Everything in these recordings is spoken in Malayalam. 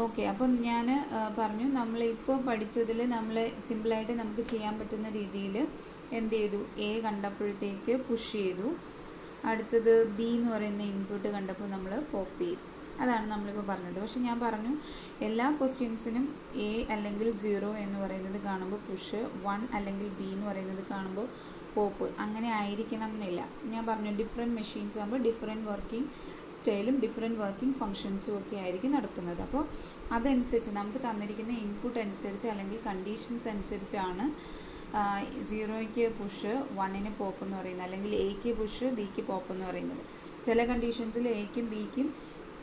ഓക്കെ, അപ്പം ഞാൻ പറഞ്ഞു നമ്മളിപ്പോൾ പഠിച്ചതിൽ നമ്മൾ സിമ്പിളായിട്ട് നമുക്ക് ചെയ്യാൻ പറ്റുന്ന രീതിയിൽ എന്ത് ചെയ്തു, എ കണ്ടപ്പോഴത്തേക്ക് പുഷ് ചെയ്തു, അടുത്തത് ബി എന്ന് പറയുന്ന ഇൻപുട്ട് കണ്ടപ്പോൾ നമ്മൾ പോപ്പ് ചെയ്തു. അതാണ് നമ്മളിപ്പോൾ പറഞ്ഞത്. പക്ഷെ ഞാൻ പറഞ്ഞു എല്ലാ ക്വസ്റ്റ്യൻസിനും എ അല്ലെങ്കിൽ 0 എന്ന് പറയുന്നത് കാണുമ്പോൾ പുഷ്, 1 അല്ലെങ്കിൽ ബി എന്ന് പറയുന്നത് കാണുമ്പോൾ പോപ്പ്, അങ്ങനെ ആയിരിക്കണം എന്നില്ല. ഞാൻ പറഞ്ഞു ഡിഫറെൻറ്റ് മെഷീൻസ് ആകുമ്പോൾ ഡിഫറെൻറ്റ് വർക്കിംഗ് സ്റ്റൈലും ഡിഫറെൻറ്റ് വർക്കിംഗ് ഫങ്ഷൻസും ഒക്കെ ആയിരിക്കും നടക്കുന്നത്. അപ്പോൾ അതനുസരിച്ച് നമുക്ക് തന്നിരിക്കുന്ന ഇൻപുട്ട് അനുസരിച്ച് അല്ലെങ്കിൽ കണ്ടീഷൻസ് അനുസരിച്ചാണ് 0ക്ക് പുഷ്, 1ന് പോപ്പ് എന്ന് പറയുന്നത്, അല്ലെങ്കിൽ എക്ക് പുഷ്, ബിക്ക് പോപ്പ് എന്ന് പറയുന്നത്. ചില കണ്ടീഷൻസിൽ എക്കും ബിക്കും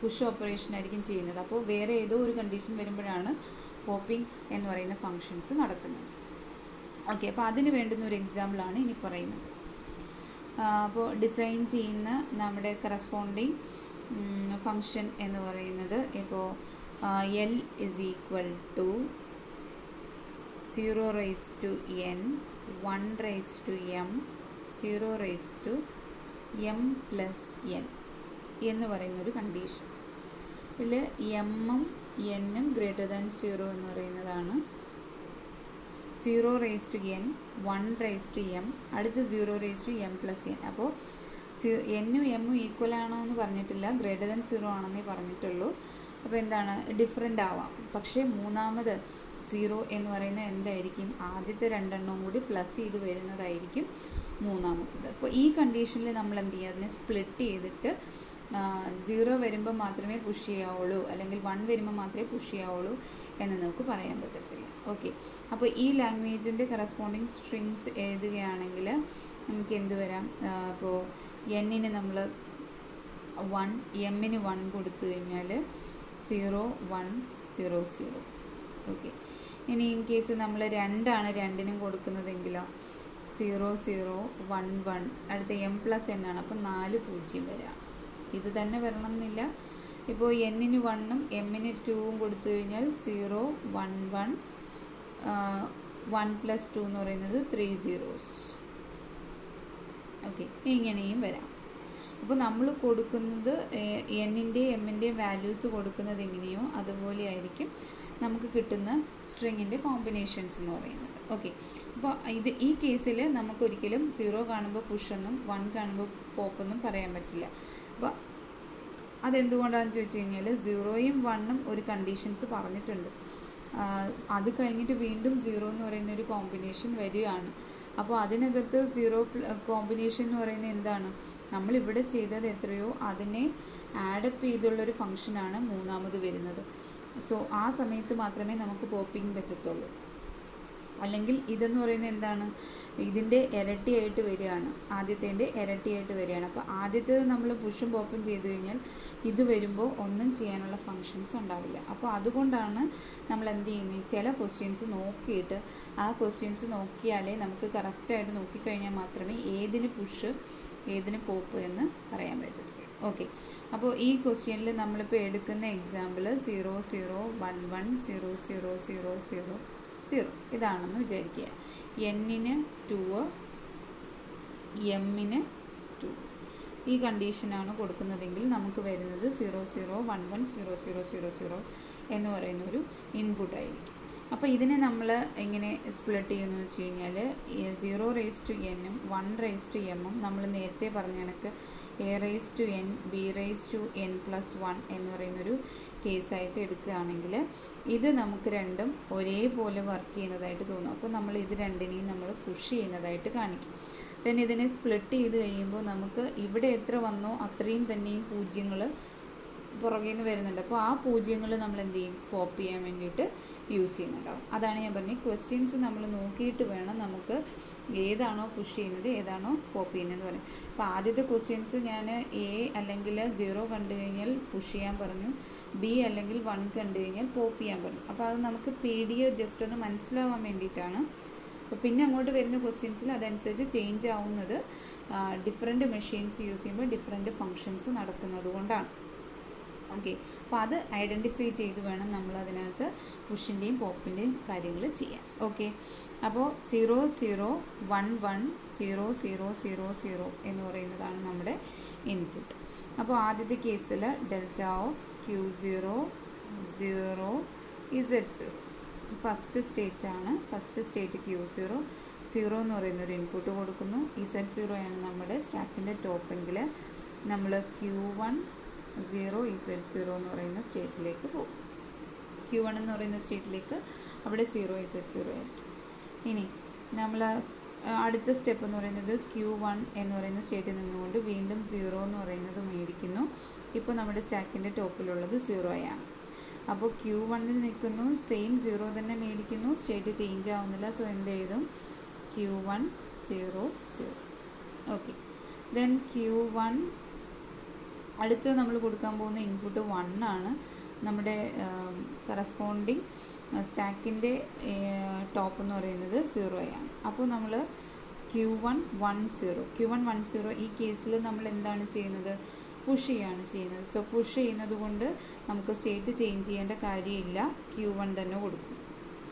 പുഷ് ഓപ്പറേഷൻ ആയിരിക്കും ചെയ്യുന്നത്. അപ്പോൾ വേറെ ഏതോ ഒരു കണ്ടീഷൻ വരുമ്പോഴാണ് പോപ്പിംഗ് എന്ന് പറയുന്ന ഫങ്ഷൻസ് നടക്കുന്നത്. ഓക്കെ, അപ്പോൾ അതിന് വേണ്ടുന്ന ഒരു എക്സാമ്പിളാണ് ഇനി പറയുന്നത്. അപ്പോൾ ഡിസൈൻ ചെയ്യുന്ന നമ്മുടെ കറസ്പോണ്ടിങ് ഫങ്ഷൻ എന്ന് പറയുന്നത് ഇപ്പോൾ L is equal to 0 raised to n, 1 raised to m, 0 raised to m plus n എന്ന് പറയുന്നൊരു കണ്ടീഷൻ. ഇതിൽ എമ്മും എന്നും ഗ്രേറ്റർ ദാൻ 0 എന്ന് പറയുന്നതാണ്. 0 raised to n, 1 raised to m, അടുത്ത് 0 raised to m plus n. അപ്പോൾ എന്നും എമ്മും ഈക്വൽ ആണോ എന്ന് പറഞ്ഞിട്ടില്ല, ഗ്രേറ്റർ ദാൻ 0 ആണെന്നേ പറഞ്ഞിട്ടുള്ളൂ. അപ്പോൾ എന്താണ്, ഡിഫറെൻ്റ് ആവാം. പക്ഷേ മൂന്നാമത് 0 എന്ന് പറയുന്നത് എന്തായിരിക്കും, ആദ്യത്തെ രണ്ടെണ്ണവും കൂടി പ്ലസ് ചെയ്ത് വരുന്നതായിരിക്കും മൂന്നാമത്തത്. അപ്പോൾ ഈ കണ്ടീഷനിൽ നമ്മൾ എന്ത് ചെയ്യുക, അതിനെ സ്പ്ലിറ്റ് ചെയ്തിട്ട് 0 വരുമ്പോൾ മാത്രമേ പുഷ് ചെയ്യാവുള്ളൂ, അല്ലെങ്കിൽ 1 വരുമ്പോൾ മാത്രമേ പുഷ് ചെയ്യാവുള്ളൂ എന്ന് നമുക്ക് പറയാൻ പറ്റത്തില്ല. ഓക്കെ, അപ്പോൾ ഈ ലാംഗ്വേജിൻ്റെ കറസ്പോണ്ടിങ് സ്ട്രിങ്സ് എഴുതുകയാണെങ്കിൽ നമുക്ക് എന്ത് വരാം, ഇപ്പോൾ എന്നിന് നമ്മൾ 1, എമ്മിന് 1 കൊടുത്തു കഴിഞ്ഞാൽ 0, 1, 0, 0. ഓക്കെ, ഇനി ഇൻ കേസ് നമ്മൾ 2 ആണ് രണ്ടിനും കൊടുക്കുന്നതെങ്കിലോ 0, 0, 1, 1, അടുത്ത എം പ്ലസ് എൻ ആണ്, അപ്പം 4 0 വരാം. ഇത് തന്നെ വരണം എന്നില്ല. ഇപ്പോൾ എന്നിന് 1ഉം എമ്മിന് 2ഉം കൊടുത്തു കഴിഞ്ഞാൽ 0, 1, 1, 1 plus 2 എന്ന് പറയുന്നത് 3 zeros. ഓക്കെ, ഇങ്ങനെയും വരാം. അപ്പോൾ നമ്മൾ കൊടുക്കുന്നത് എന്നിൻ്റെയും എമ്മിൻ്റെയും വാല്യൂസ് കൊടുക്കുന്നത് എങ്ങനെയോ അതുപോലെ ആയിരിക്കും നമുക്ക് കിട്ടുന്ന സ്ട്രിങ്ങിൻ്റെ കോമ്പിനേഷൻസ് എന്ന് പറയുന്നത്. ഓക്കെ, അപ്പോൾ ഈ കേസിൽ നമുക്കൊരിക്കലും 0 കാണുമ്പോൾ പുഷെന്നും 1 കാണുമ്പോൾ പോപ്പെന്നും പറയാൻ പറ്റില്ല. അപ്പോൾ അതെന്തുകൊണ്ടാണെന്ന് ചോദിച്ചു കഴിഞ്ഞാൽ 0യും 1ഉം ഒരു കണ്ടീഷൻസ് പറഞ്ഞിട്ടുണ്ട്. അത് കഴിഞ്ഞിട്ട് വീണ്ടും 0 എന്ന് പറയുന്ന ഒരു കോമ്പിനേഷൻ വരികയാണ്. അപ്പോൾ അതിനകത്ത് 0 കോമ്പിനേഷൻ എന്ന് പറയുന്നത് എന്താണ്, നമ്മളിവിടെ ചെയ്തത് എത്രയോ അതിനെ ആഡപ്പ് ചെയ്തുള്ളൊരു ഫങ്ഷനാണ് മൂന്നാമത് വരുന്നത്. സോ ആ സമയത്ത് മാത്രമേ നമുക്ക് പോപ്പിംഗ് പറ്റത്തുള്ളൂ. അല്ലെങ്കിൽ ഇതെന്ന് പറയുന്നത് എന്താണ്, ഇതിൻ്റെ ഇരട്ടിയായിട്ട് വരികയാണ്, ആദ്യത്തേൻ്റെ ഇരട്ടിയായിട്ട് വരികയാണ്. അപ്പോൾ ആദ്യത്തേത് നമ്മൾ പുഷും പോപ്പും ചെയ്ത് കഴിഞ്ഞാൽ ഇത് വരുമ്പോൾ ഒന്നും ചെയ്യാനുള്ള ഫങ്ഷൻസ് ഉണ്ടാവില്ല. അപ്പോൾ അതുകൊണ്ടാണ് നമ്മൾ എന്ത് ചെയ്യുന്നത്, ചില ക്വസ്റ്റ്യൻസ് നോക്കിയിട്ട് ആ ക്വസ്റ്റ്യൻസ് നോക്കിയാലേ നമുക്ക് കറക്റ്റായിട്ട് നോക്കിക്കഴിഞ്ഞാൽ മാത്രമേ ഏതിന് പുഷ് ഏതിന് പോപ്പ് എന്ന് പറയാൻ പറ്റത്തുള്ളൂ. ഓക്കെ, അപ്പോൾ ഈ ക്വസ്റ്റ്യനിൽ നമ്മളിപ്പോൾ എടുക്കുന്ന എക്സാമ്പിൾ 0, 0, 1, 1, 0, 0, 0, 0, 0 ഇതാണെന്ന് വിചാരിക്കുക. എന്നിന് 2, എമ്മിന് 2 ഈ കണ്ടീഷനാണ് കൊടുക്കുന്നതെങ്കിൽ നമുക്ക് വരുന്നത് 0, 0, 1, 1, 0, 0, 0, 0 എന്ന് പറയുന്ന ഒരു ഇൻപുട്ടായിരിക്കും. അപ്പോൾ ഇതിനെ നമ്മൾ എങ്ങനെ സ്പ്ലിറ്റ് ചെയ്യുന്നു വെച്ച് കഴിഞ്ഞാൽ 0 raised to n-ഉം 1 raised to m-ഉം നമ്മൾ നേരത്തെ പറഞ്ഞ കണക്ക് a raised to n, b raised to n plus 1 എന്ന് പറയുന്നൊരു കേസായിട്ട് എടുക്കുകയാണെങ്കിൽ ഇത് നമുക്ക് രണ്ടും ഒരേപോലെ വർക്ക് ചെയ്യുന്നതായിട്ട് തോന്നും. അപ്പോൾ നമ്മൾ ഇത് രണ്ടിനെയും നമ്മൾ പുഷ് ചെയ്യുന്നതായിട്ട് കാണിക്കും. ദെൻ ഇതിനെ സ്പ്ലിറ്റ് ചെയ്ത് കഴിയുമ്പോൾ നമുക്ക് ഇവിടെ എത്ര വന്നോ അത്രയും തന്നെയും പൂജ്യങ്ങൾ പുറകിൽ നിന്ന് വരുന്നുണ്ട്. അപ്പോൾ ആ പൂജ്യങ്ങൾ നമ്മൾ എന്ത് ചെയ്യും, പോപ്പ് ചെയ്യാൻ വേണ്ടിയിട്ട് യൂസ് ചെയ്യുന്നുണ്ടാവും. അതാണ് ഞാൻ പറഞ്ഞത്, ക്വസ്റ്റ്യൻസ് നമ്മൾ നോക്കിയിട്ട് വേണം നമുക്ക് ഏതാണോ പുഷ് ചെയ്യുന്നത് ഏതാണോ പോപ്പ് ചെയ്യുന്നതെന്ന് പറയും. അപ്പോൾ ആദ്യത്തെ ക്വസ്റ്റ്യൻസ് ഞാൻ എ അല്ലെങ്കിൽ 0 കണ്ടു കഴിഞ്ഞാൽ പുഷ് ചെയ്യാൻ പറഞ്ഞു, ബി അല്ലെങ്കിൽ 1 കണ്ടു കഴിഞ്ഞാൽ പോപ്പ് ചെയ്യാൻ പറഞ്ഞു. അപ്പോൾ അത് നമുക്ക് പേടിയോ ജസ്റ്റ് ഒന്ന് മനസ്സിലാവാൻ വേണ്ടിയിട്ടാണ്. അപ്പോൾ പിന്നെ അങ്ങോട്ട് വരുന്ന ക്വസ്റ്റ്യൻസിൽ അതനുസരിച്ച് ചേഞ്ച് ആവുന്നത് ഡിഫറെൻറ്റ് മെഷീൻസ് യൂസ് ചെയ്യുമ്പോൾ ഡിഫറെൻറ്റ് ഫങ്ഷൻസ് നടക്കുന്നത് കൊണ്ടാണ്. ഓക്കെ, അപ്പോൾ അത് ഐഡൻറ്റിഫൈ ചെയ്ത് വേണം നമ്മൾ അതിനകത്ത് പുഷിൻ്റെയും പോപ്പിൻ്റെയും കാര്യങ്ങൾ ചെയ്യാൻ. ഓക്കെ, അപ്പോൾ 0, 0, 1, 1, 0, 0, 0, 0 എന്ന് പറയുന്നതാണ് നമ്മുടെ ഇൻപുട്ട്. അപ്പോൾ ആദ്യത്തെ കേസിൽ delta of Q0 0 Z0. First state ആണ്. First state Q0. 0 എന്ന് പറയുന്ന ഒരു ഇൻപുട്ട് കൊടുക്കുന്നു. Z0 ആണ് നമ്മുടെ സ്റ്റാക്കിൻ്റെ ടോപ്പെങ്കിൽ നമ്മൾ Q1 0 Z0 എന്ന് പറയുന്ന സ്റ്റേറ്റിലേക്ക് പോകും. Q1 എന്ന് പറയുന്ന സ്റ്റേറ്റിലേക്ക് അവിടെ 0 Z0 ആയിരിക്കും. ഇനി നമ്മൾ അടുത്ത സ്റ്റെപ്പ് എന്ന് പറയുന്നത് Q1 എന്ന് പറയുന്ന സ്റ്റേറ്റിൽ നിന്നുകൊണ്ട് വീണ്ടും 0 എന്ന് പറയുന്നത് മേടിക്കുന്നു. ഇപ്പോൾ നമ്മുടെ സ്റ്റാക്കിൻ്റെ ടോപ്പിലുള്ളത് 0 ആണ്. അപ്പോൾ Q1ൽ നിൽക്കുന്നു, സെയിം 0 തന്നെ മേടിക്കുന്നു, സ്റ്റേറ്റ് ചേഞ്ച് ആവുന്നില്ല. സോ എന്ത് എഴുതും? Q1 0 0. ഓക്കെ. ദെൻ Q1 അടുത്ത് നമ്മൾ കൊടുക്കാൻ പോകുന്ന ഇൻപുട്ട് 1 ആണ്. നമ്മുടെ കറസ്പോണ്ടിങ് സ്റ്റാക്കിൻ്റെ ടോപ്പ് എന്ന് പറയുന്നത് 0 ആണ്. അപ്പോൾ നമ്മൾ Q1 1 0 ഈ കേസിൽ നമ്മൾ എന്താണ് ചെയ്യുന്നത്? പുഷ് ചെയ്യാണ് ചെയ്യുന്നത്. സോ പുഷ് ചെയ്യുന്നത് കൊണ്ട് നമുക്ക് സ്റ്റേറ്റ് ചേഞ്ച് ചെയ്യേണ്ട കാര്യമില്ല, Q1 തന്നെ കൊടുക്കും.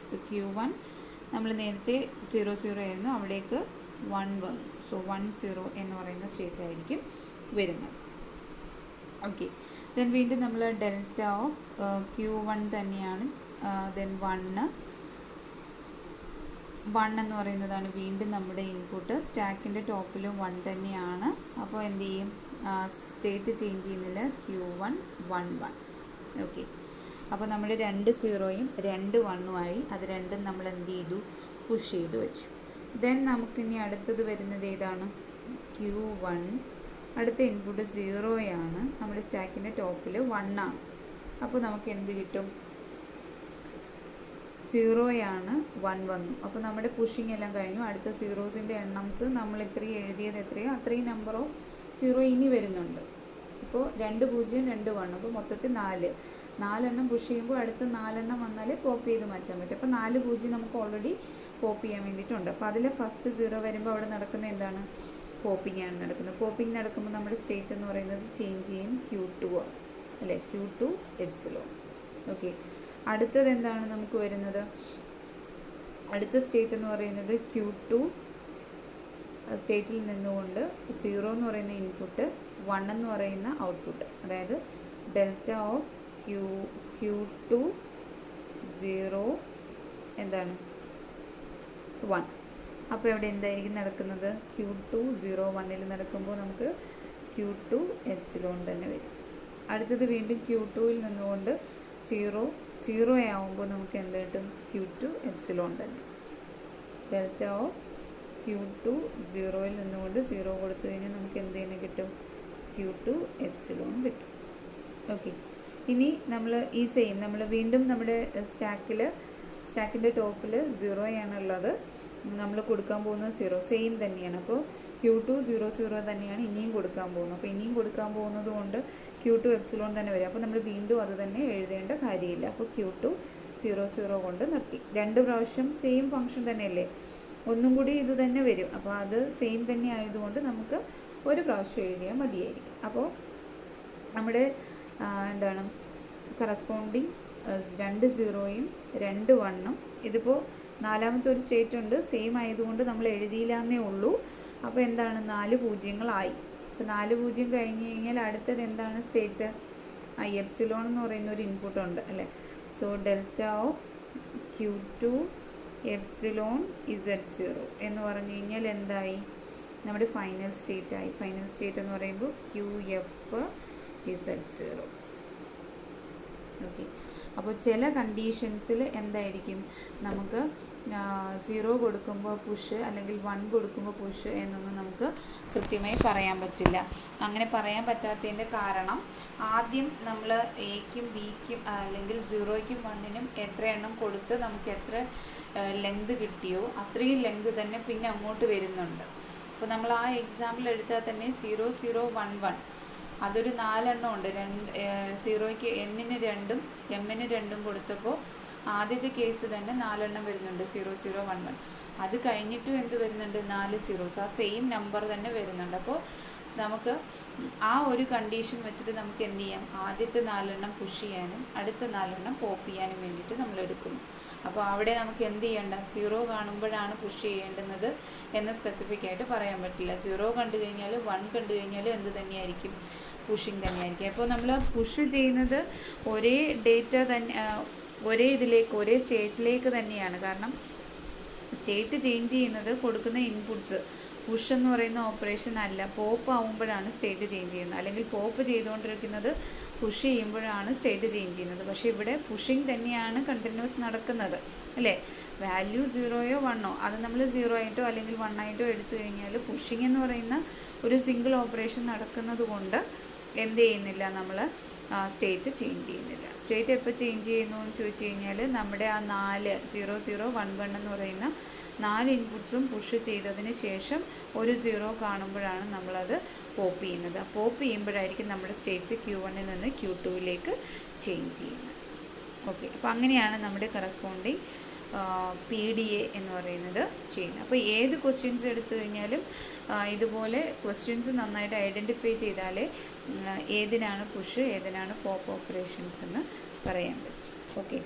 സോ Q1 നമ്മൾ നേരത്തെ 0 0 ആയിരുന്നു, അവിടേക്ക് 1 വന്നു. സോ 1 0 എന്ന് പറയുന്ന സ്റ്റേറ്റ് ആയിരിക്കും വരുന്നത്. ഓക്കെ. ദെൻ വീണ്ടും നമ്മൾ ഡെൽറ്റ ഓഫ് Q1 തന്നെയാണ്. ദെൻ 1 എന്ന് പറയുന്നതാണ് വീണ്ടും നമ്മുടെ ഇൻപുട്ട്. സ്റ്റാക്കിൻ്റെ ടോപ്പിൽ 1 തന്നെയാണ്. അപ്പോൾ എന്ത് ചെയ്യും? സ്റ്റേറ്റ് ചേഞ്ച് ചെയ്യുന്നില്ല, Q1 1 1. ഓക്കെ. അപ്പോൾ നമ്മുടെ 2 0യും 2 1ഉം ആയി. അത് രണ്ടും നമ്മൾ എന്ത് ചെയ്തു? പുഷ് ചെയ്ത് വെച്ചു. ദെൻ നമുക്കിനി അടുത്തത് വരുന്നത് ഏതാണ്? Q1 അടുത്ത ഇൻപുട്ട് 0 ആണ്. നമ്മുടെ സ്റ്റാക്കിൻ്റെ ടോപ്പിൽ 1 ആണ്. അപ്പോൾ നമുക്ക് എന്ത് കിട്ടും? 0 ആണ്, 1 വന്നു. അപ്പോൾ നമ്മുടെ പുഷിങ് എല്ലാം കഴിഞ്ഞു. അടുത്ത സീറോസിൻ്റെ എണ്ണംസ് നമ്മൾ ഇത്രയും എഴുതിയത് എത്രയോ അത്രയും നമ്പർ ഓഫ് 0 ഇനി വരുന്നുണ്ട്. ഇപ്പോൾ 2 0 2 1. അപ്പോൾ മൊത്തത്തിൽ 4 പുഷ് ചെയ്യുമ്പോൾ അടുത്ത 4 വന്നാലേ പോപ്പ് ചെയ്ത് മാറ്റാൻ പറ്റും. അപ്പോൾ 4 0 നമുക്ക് ഓൾറെഡി പോപ്പ് ചെയ്യാൻ വേണ്ടിയിട്ടുണ്ട്. അപ്പോൾ അതിൽ ഫസ്റ്റ് 0 വരുമ്പോൾ അവിടെ നടക്കുന്ന എന്താണ്? പോപ്പിംഗ് ആണ് നടക്കുന്നത്. പോപ്പിംഗ് നടക്കുമ്പോൾ നമ്മുടെ സ്റ്റേറ്റ് എന്ന് പറയുന്നത് ചേഞ്ച് ചെയ്യും, Q2 ആണ് അല്ലേ? Q2 epsilon. ഓക്കെ. അടുത്തത് എന്താണ് നമുക്ക് വരുന്നത്? അടുത്ത സ്റ്റേറ്റ് എന്ന് പറയുന്നത് Q2 സ്റ്റേറ്റിൽ നിന്നുകൊണ്ട് 0 എന്ന് പറയുന്ന ഇൻപുട്ട് 1 എന്ന് പറയുന്ന ഔട്ട്പുട്ട്, അതായത് ഡെൽറ്റ ഓഫ് Q2 0 എന്താണ്? 1. അപ്പോൾ ഇവിടെ എന്തായിരിക്കും നടക്കുന്നത്? Q2 0 1ൽ നടക്കുമ്പോൾ നമുക്ക് Q2 എപ്സിലോൺ തന്നെ വരും. അടുത്തത് വീണ്ടും Q2ൽ നിന്നുകൊണ്ട് 0 ആവുമ്പോൾ നമുക്ക് എന്ത് കിട്ടും? Q2 എപ്സിലോൺ തന്നെ. ഡെൽറ്റ ഓഫ് Q2 0ൽ നിന്നുകൊണ്ട് 0 കൊടുത്തു കഴിഞ്ഞാൽ നമുക്ക് എന്ത് തന്നെ കിട്ടും? Q2 എപ്സിലോൺ കിട്ടും. ഓക്കെ. ഇനി നമ്മൾ ഈ സെയിം നമ്മൾ വീണ്ടും നമ്മുടെ സ്റ്റാക്കിൻ്റെ ടോപ്പിൽ 0 ആണുള്ളത്. നമ്മൾ കൊടുക്കാൻ പോകുന്നത് 0 സെയിം തന്നെയാണ്. അപ്പോൾ Q2 0 0 തന്നെയാണ് ഇനിയും കൊടുക്കാൻ പോകുന്നത്. അപ്പോൾ ഇനിയും കൊടുക്കാൻ പോകുന്നത് കൊണ്ട് Q2 എപ്സിലോൺ തന്നെ വരും. അപ്പോൾ നമ്മൾ വീണ്ടും അത് തന്നെ എഴുതേണ്ട കാര്യമില്ല. അപ്പോൾ Q2 0 0 കൊണ്ട് നിർത്തി. 2 പ്രാവശ്യം സെയിം ഫംഗ്ഷൻ തന്നെയല്ലേ? ഒന്നും കൂടി ഇത് തന്നെ വരും. അപ്പോൾ അത് സെയിം തന്നെ ആയതുകൊണ്ട് നമുക്ക് ഒരു പ്രാവശ്യം എഴുതിയാൽ മതിയായിരിക്കും. അപ്പോൾ നമ്മുടെ എന്താണ് കറസ്പോണ്ടിങ് 2 0യും 2 1ഉം ഇതിപ്പോൾ നാലാമത്തെ ഒരു സ്റ്റേറ്റ് ഉണ്ട്, സെയിം ആയതുകൊണ്ട് നമ്മൾ എഴുതിയില്ല എന്നേ ഉള്ളൂ. അപ്പോൾ എന്താണ്? 4 0ങ്ങളായി. അപ്പോൾ 4 0 കഴിഞ്ഞ് കഴിഞ്ഞാൽ അടുത്തത് എന്താണ് സ്റ്റേറ്റ്? എപ്സിലോൺ എന്ന് പറയുന്ന ഒരു ഇൻപുട്ട് ഉണ്ട് അല്ലേ? So delta of Q2 epsilon Z0 എന്ന് പറഞ്ഞു കഴിഞ്ഞാൽ എന്തായി? നമ്മുടെ ഫൈനൽ സ്റ്റേറ്റ് ആയി. ഫൈനൽ സ്റ്റേറ്റ് എന്ന് പറയുമ്പോൾ QF Z0. ഓക്കെ. അപ്പോൾ ചില കണ്ടീഷൻസിൽ എന്തായിരിക്കും? നമുക്ക് 0 കൊടുക്കുമ്പോൾ പുഷ് അല്ലെങ്കിൽ 1 കൊടുക്കുമ്പോൾ പുഷ് എന്നൊന്നും നമുക്ക് കൃത്യമായി പറയാൻ പറ്റില്ല. അങ്ങനെ പറയാൻ പറ്റാത്തതിൻ്റെ കാരണം ആദ്യം നമ്മൾ എയ്ക്കും ബിക്കും അല്ലെങ്കിൽ 0യ്ക്കും 1നും എത്ര എണ്ണം കൊടുത്ത് നമുക്ക് എത്ര ലെങ്ത് കിട്ടിയോ അത്രയും ലെങ്ത് തന്നെ പിന്നെ അങ്ങോട്ട് വരുന്നുണ്ട്. അപ്പോൾ നമ്മൾ ആ എക്സാമ്പിൾ എടുത്താൽ തന്നെ 0 0 1 1 അതൊരു 4 എണ്ണം ഉണ്ട്. 0യ്ക്ക് N-ന് 2ഉം M-ന് 2ഉം കൊടുത്തപ്പോൾ ആദ്യത്തെ കേസ് തന്നെ 4 എണ്ണം വരുന്നുണ്ട്, 0 0 1 1. അത് കഴിഞ്ഞിട്ടും എന്ത് വരുന്നുണ്ട്? 4 zeros. ആ സെയിം നമ്പർ തന്നെ വരുന്നുണ്ട്. അപ്പോൾ നമുക്ക് ആ ഒരു കണ്ടീഷൻ വെച്ചിട്ട് നമുക്ക് എന്ത് ചെയ്യാം? ആദ്യത്തെ 4 എണ്ണം പുഷ് ചെയ്യാനും അടുത്ത 4 എണ്ണം പോപ്പ് ചെയ്യാനും വേണ്ടിയിട്ട് നമ്മൾ എടുക്കുന്നു. അപ്പോൾ അവിടെ നമുക്ക് എന്ത് ചെയ്യേണ്ട? 0 കാണുമ്പോഴാണ് പുഷ് ചെയ്യേണ്ടുന്നത് എന്ന് സ്പെസിഫിക് ആയിട്ട് പറയാൻ പറ്റില്ല. 0 കണ്ടു കഴിഞ്ഞാൽ 1 കണ്ടു കഴിഞ്ഞാൽ എന്ത് തന്നെയായിരിക്കും? പുഷിങ് തന്നെയായിരിക്കും. അപ്പോൾ നമ്മൾ പുഷ് ചെയ്യുന്നത് ഒരേ ഡേറ്റ തന്നെ, ഒരേ ഇതിലേക്ക്, ഒരേ സ്റ്റേറ്റിലേക്ക് തന്നെയാണ്. കാരണം സ്റ്റേറ്റ് ചേഞ്ച് ചെയ്യുന്നത് കൊടുക്കുന്ന ഇൻപുട്സ് പുഷ് എന്ന് പറയുന്ന ഓപ്പറേഷൻ അല്ല, പോപ്പ് ആവുമ്പോഴാണ് സ്റ്റേറ്റ് ചേഞ്ച് ചെയ്യുന്നത്. അല്ലെങ്കിൽ പോപ്പ് ചെയ്തുകൊണ്ടിരിക്കുന്നത് പുഷ് ചെയ്യുമ്പോഴാണ് സ്റ്റേറ്റ് ചേഞ്ച് ചെയ്യുന്നത്. പക്ഷേ ഇവിടെ പുഷിങ് തന്നെയാണ് കണ്ടിന്യൂസ് നടക്കുന്നത് അല്ലേ. വാല്യൂ 0യോ 1ഓ അത് നമ്മൾ 0 ആയിട്ടോ അല്ലെങ്കിൽ 1 ആയിട്ടോ എടുത്തു കഴിഞ്ഞാൽ പുഷിങ് എന്ന് പറയുന്ന ഒരു സിംഗിൾ ഓപ്പറേഷൻ നടക്കുന്നത് കൊണ്ട് എന്ത് ചെയ്യുന്നില്ല, നമ്മൾ സ്റ്റേറ്റ് ചേഞ്ച് ചെയ്യുന്നില്ല. സ്റ്റേറ്റ് എപ്പോൾ ചേഞ്ച് ചെയ്യുന്നു എന്ന് ചോദിച്ചു കഴിഞ്ഞാൽ നമ്മുടെ ആ 4 0 0 1 1 എന്ന് പറയുന്ന 4 ഇൻപുട്സും പുഷ് ചെയ്തതിന് ശേഷം ഒരു 0 കാണുമ്പോഴാണ് നമ്മളത് പോപ്പ് ചെയ്യുന്നത്. പോപ്പ് ചെയ്യുമ്പോഴായിരിക്കും നമ്മുടെ സ്റ്റേറ്റ് Q1 നിന്ന് Q2 ചേഞ്ച് ചെയ്യുന്നത്. ഓക്കെ, അപ്പോൾ അങ്ങനെയാണ് നമ്മുടെ കറസ്പോണ്ടിങ് PDA എന്ന് പറയുന്നത് ചെയ്യുന്നത്. അപ്പോൾ ഏത് ക്വസ്റ്റ്യൻസ് എടുത്തു കഴിഞ്ഞാലും ഇതുപോലെ ക്വസ്റ്റ്യൻസ് നന്നായിട്ട് ഐഡൻറ്റിഫൈ ചെയ്താലേ ഏതിനാണ് പുഷ് ഏതിനാണ് പോപ്പ് ഓപ്പറേഷൻസ് എന്ന് പറയാൻ പറ്റും. ഓക്കെ.